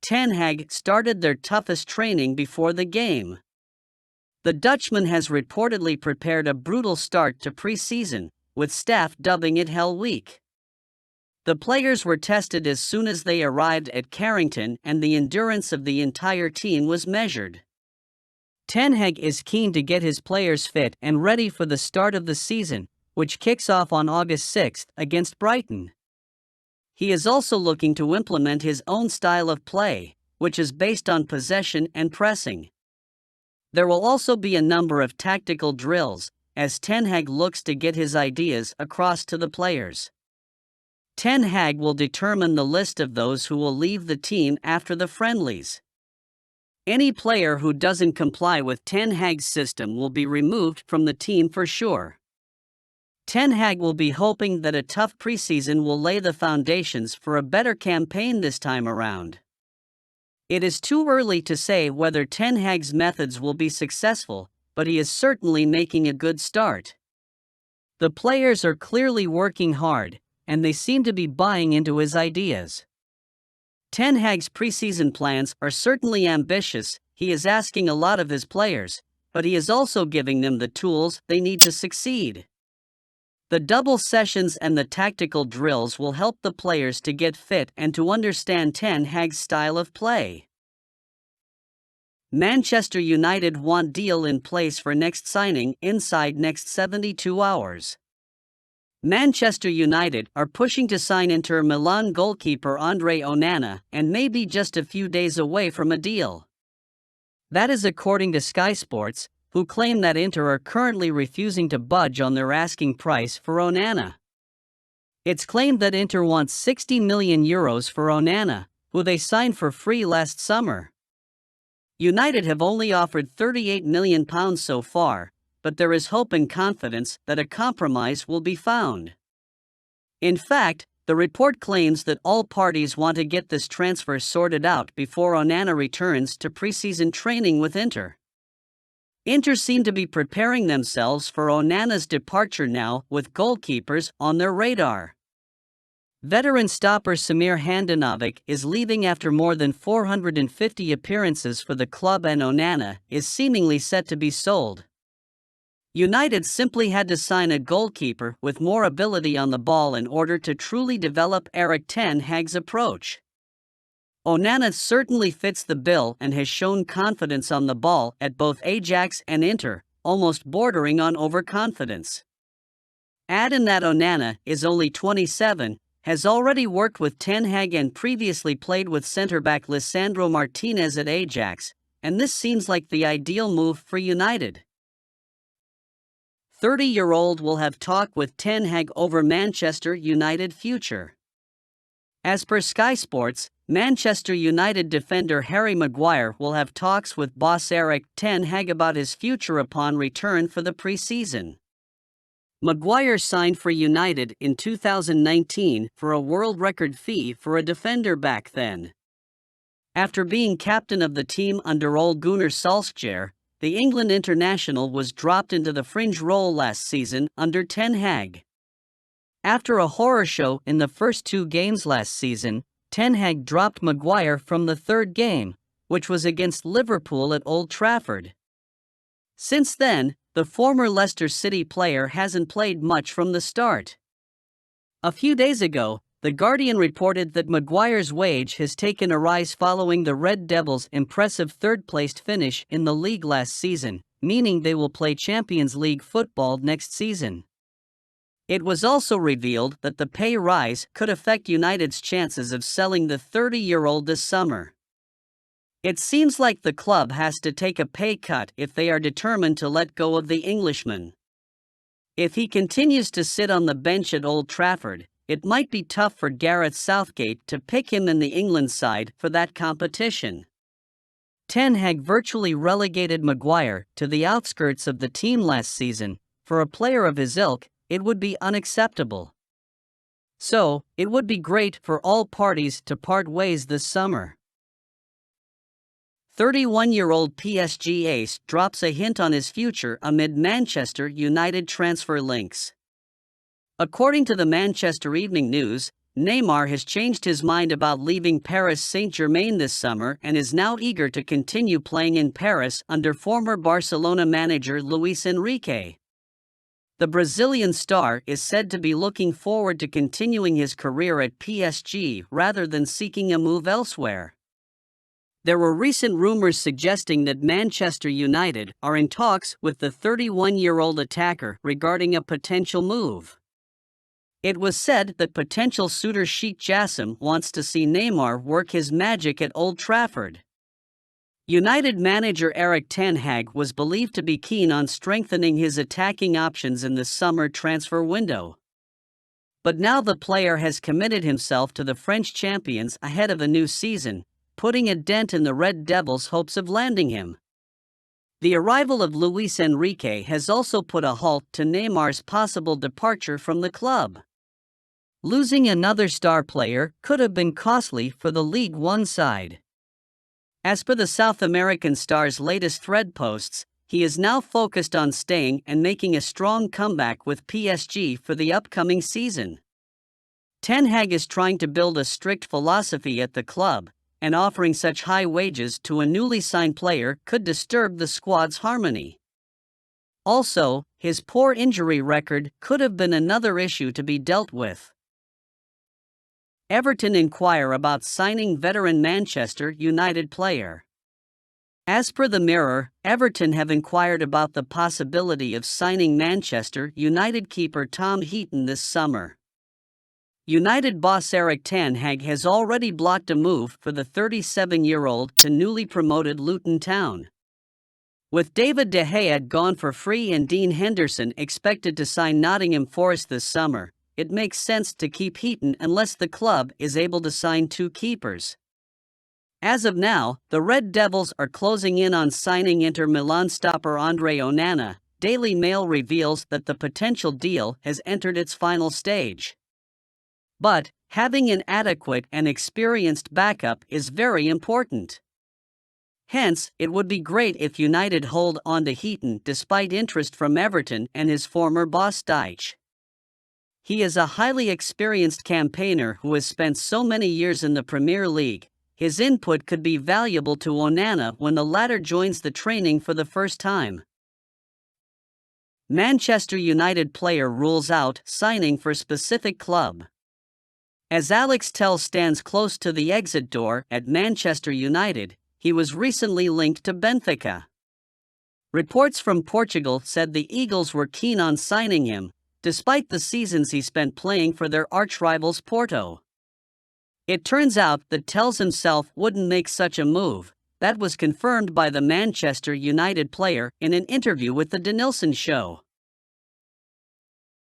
Ten Hag started their toughest training before the game. The Dutchman has reportedly prepared a brutal start to pre-season, with staff dubbing it Hell Week. The players were tested as soon as they arrived at Carrington, and the endurance of the entire team was measured. Ten Hag is keen to get his players fit and ready for the start of the season, which kicks off on August 6th against Brighton. He is also looking to implement his own style of play, which is based on possession and pressing. There will also be a number of tactical drills, as Ten Hag looks to get his ideas across to the players. Ten Hag will determine the list of those who will leave the team after the friendlies. Any player who doesn't comply with Ten Hag's system will be removed from the team for sure. Ten Hag will be hoping that a tough preseason will lay the foundations for a better campaign this time around. It is too early to say whether Ten Hag's methods will be successful, but he is certainly making a good start. The players are clearly working hard, and they seem to be buying into his ideas. Ten Hag's preseason plans are certainly ambitious. He is asking a lot of his players, but he is also giving them the tools they need to succeed. The double sessions and the tactical drills will help the players to get fit and to understand Ten Hag's style of play. Manchester United want deal in place for next signing inside next 72 hours. Manchester United are pushing to sign Inter Milan goalkeeper Andre Onana and may be just a few days away from a deal. That is according to Sky Sports, who claim that Inter are currently refusing to budge on their asking price for Onana. It's claimed that Inter wants €60 million for Onana, who they signed for free last summer. United have only offered £38 million so far, but there is hope and confidence that a compromise will be found. In fact, the report claims that all parties want to get this transfer sorted out before Onana returns to preseason training with Inter. Inter seem to be preparing themselves for Onana's departure now, with goalkeepers on their radar. Veteran stopper Samir Handanovic is leaving after more than 450 appearances for the club, and Onana is seemingly set to be sold. United simply had to sign a goalkeeper with more ability on the ball in order to truly develop Erik Ten Hag's approach. Onana certainly fits the bill and has shown confidence on the ball at both Ajax and Inter, almost bordering on overconfidence. Add in that Onana is only 27, has already worked with Ten Hag and previously played with centre-back Lisandro Martinez at Ajax, and this seems like the ideal move for United. 30-year-old will have talk with Ten Hag over Manchester United future. As per Sky Sports, Manchester United defender Harry Maguire will have talks with boss Erik Ten Hag about his future upon return for the pre-season. Maguire signed for United in 2019 for a world record fee for a defender back then. After being captain of the team under Ole Gunnar Solskjaer, the England international was dropped into the fringe role last season under Ten Hag. After a horror show in the first 2 games last season, Ten Hag dropped Maguire from the third game, which was against Liverpool at Old Trafford. Since then, the former Leicester City player hasn't played much from the start. A few days ago, The Guardian reported that Maguire's wage has taken a rise following the Red Devils' impressive third-placed finish in the league last season, meaning they will play Champions League football next season. It was also revealed that the pay rise could affect United's chances of selling the 30-year-old this summer. It seems like the club has to take a pay cut if they are determined to let go of the Englishman. If he continues to sit on the bench at Old Trafford, it might be tough for Gareth Southgate to pick him in the England side for that competition. Ten Hag virtually relegated Maguire to the outskirts of the team last season. For a player of his ilk, it would be unacceptable. So, it would be great for all parties to part ways this summer. 31-year-old PSG ace drops a hint on his future amid Manchester United transfer links. According to the Manchester Evening News, Neymar has changed his mind about leaving Paris Saint-Germain this summer and is now eager to continue playing in Paris under former Barcelona manager Luis Enrique. The Brazilian star is said to be looking forward to continuing his career at PSG rather than seeking a move elsewhere. There were recent rumors suggesting that Manchester United are in talks with the 31-year-old attacker regarding a potential move. It was said that potential suitor Sheikh Jassim wants to see Neymar work his magic at Old Trafford. United manager Ten Hag was believed to be keen on strengthening his attacking options in the summer transfer window. But now the player has committed himself to the French champions ahead of a new season, putting a dent in the Red Devils' hopes of landing him. The arrival of Luis Enrique has also put a halt to Neymar's possible departure from the club. Losing another star player could have been costly for the League One side. As per the South American star's latest thread posts, he is now focused on staying and making a strong comeback with PSG for the upcoming season. Ten Hag is trying to build a strict philosophy at the club, and offering such high wages to a newly signed player could disturb the squad's harmony. Also, his poor injury record could have been another issue to be dealt with. Everton inquire about signing veteran Manchester United player. As per the Mirror, Everton have inquired about the possibility of signing Manchester United keeper Tom Heaton this summer. United boss Ten Hag has already blocked a move for the 37-year-old to newly promoted Luton Town. With David De Gea gone for free and Dean Henderson expected to sign Nottingham Forest this summer, it makes sense to keep Heaton unless the club is able to sign two keepers. As of now, the Red Devils are closing in on signing Inter Milan stopper Andre Onana. Daily Mail reveals that the potential deal has entered its final stage. But having an adequate and experienced backup is very important. Hence, it would be great if United hold on to Heaton despite interest from Everton and his former boss Dyche. He is a highly experienced campaigner who has spent so many years in the Premier League. His input could be valuable to Onana when the latter joins the training for the first time. Manchester United player rules out signing for specific club. As Alex Telles stands close to the exit door at Manchester United, he was recently linked to Benfica. Reports from Portugal said the Eagles were keen on signing him, despite the seasons he spent playing for their archrivals Porto. It turns out that Telles himself wouldn't make such a move. That was confirmed by the Manchester United player in an interview with the Denilson Show.